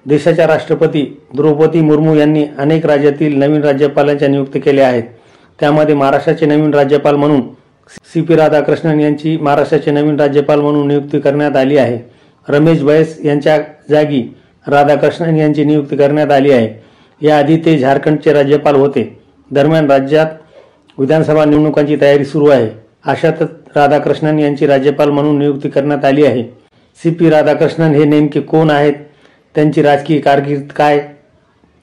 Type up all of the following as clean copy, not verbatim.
देशाच्या राष्ट्रपती द्रौपदी मुर्मू यांनी अनेक राज्यातील नवीन राज्यपालांच्या नियुक्ती केल्या आहेत। त्यामध्ये महाराष्ट्राचे नवीन राज्यपाल म्हणून सी.पी. राधाकृष्णन यांची महाराष्ट्राचे नवीन राज्यपाल म्हणून नियुक्ती करण्यात आली आहे। रमेश बैस यांच्या जागी राधाकृष्णन यांची नियुक्ती करण्यात आली आहे। याआधी ते झारखंडचे राज्यपाल होते। दरम्यान राज्यात विधानसभा निवडणुकांची तयारी सुरू आहे। अशातच राधाकृष्णन यांची राज्यपाल म्हणून नियुक्ती करण्यात आली आहे। सी.पी. राधाकृष्णन हे नेमके कोण आहेत, त्यांची राजकीय कारकीर्द काय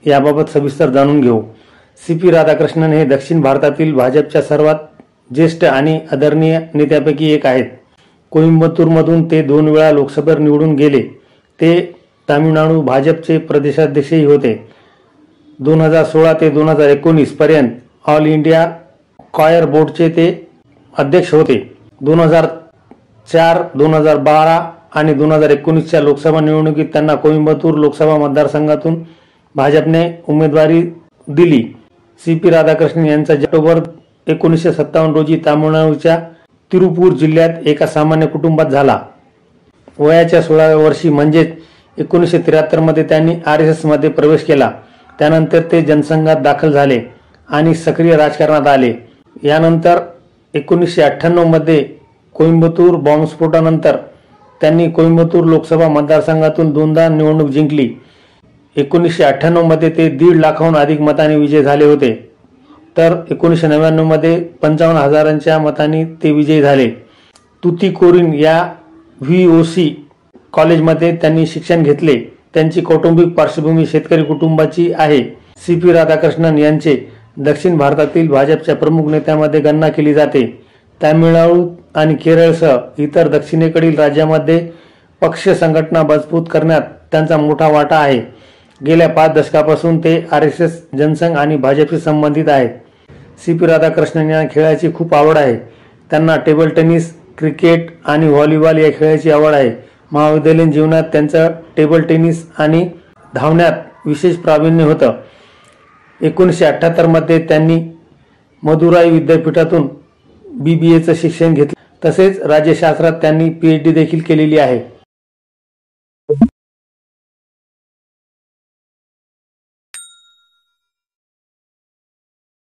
याबाबत सविस्तर जाणून घेऊ। सी.पी. राधाकृष्णन हे दक्षिण भारतातील भाजपच्या सर्वात ज्येष्ठ आणि आदरणीय नेत्यापैकी एक आहेत। कोइंबतूरमधून ते 2 वेळा लोकसभेवर निवडून गेले। ते तामिळनाडू भाजपचे प्रदेशाध्यक्षही होते। 2016 ते 2019 पर्यंत ऑल इंडिया कॉयर बोर्डचे ते अध्यक्ष होते। 2004, 2012 आणि 2019च्या लोकसभा निवडणुकीत त्यांना कोइंबतूर लोकसभा मतदारसंघातून भाजपने उमेदवारी दिली। सी.पी. राधाकृष्णन यांचा ऑक्टोबर 1957 रोजी तामिळनाडूच्या तिरुपूर जिल्ह्यात एका सामान्य कुटुंबात झाला। वयाच्या 16व्या वर्षी म्हणजेच 1973 मध्ये त्यांनी RSS मध्ये प्रवेश केला। त्यानंतर ते जनसंघात दाखल झाले आणि सक्रिय राजकारणात आले। यानंतर 1998 मध्ये कोइंबतूर बॉम्बस्फोटानंतर त्यांनी कोइंबतूर लोकसभा मतदारसंघातून 2दा निवडणूक जिंकली। 1998 मध्ये ते 1.5 लाखाहून अधिक मतांनी विजयी झाले होते, तर 1999 मध्ये 55,000च्या मतांनी ते विजयी झाले। तुतीकोरीन या VOC कॉलेजमध्ये त्यांनी शिक्षण घेतले। त्यांची कौटुंबिक पार्श्वभूमी शेतकरी कुटुंबाची आहे। सी.पी. राधाकृष्णन यांचे दक्षिण भारतातील भाजपच्या प्रमुख नेत्यांमध्ये गणना केली जाते। तामिळनाडू आणि केरळसह इतर दक्षिणेकडील राज्यांमध्ये पक्ष संघटना मजबूत करण्यात त्यांचा मोठा वाटा आहे। गेल्या 5 दशकापासून ते RSS, जनसंघ आणि भाजपशी संबंधित आहेत। सी.पी. राधाकृष्णन यांना खेळाची खूप आवड आहे। त्यांना टेबल टेनिस, क्रिकेट आणि व्हॉलीबॉल या खेळाची आवड आहे। महाविद्यालयीन जीवनात त्यांचं टेबल टेनिस आणि धावण्यात विशेष प्रावीण्य होतं। 1978 मध्ये त्यांनी मदुराई विद्यापीठातून BBAचं शिक्षण घेतले। तसेच राज्यशास्त्रात त्यांनी PhD देखील केलेली आहे।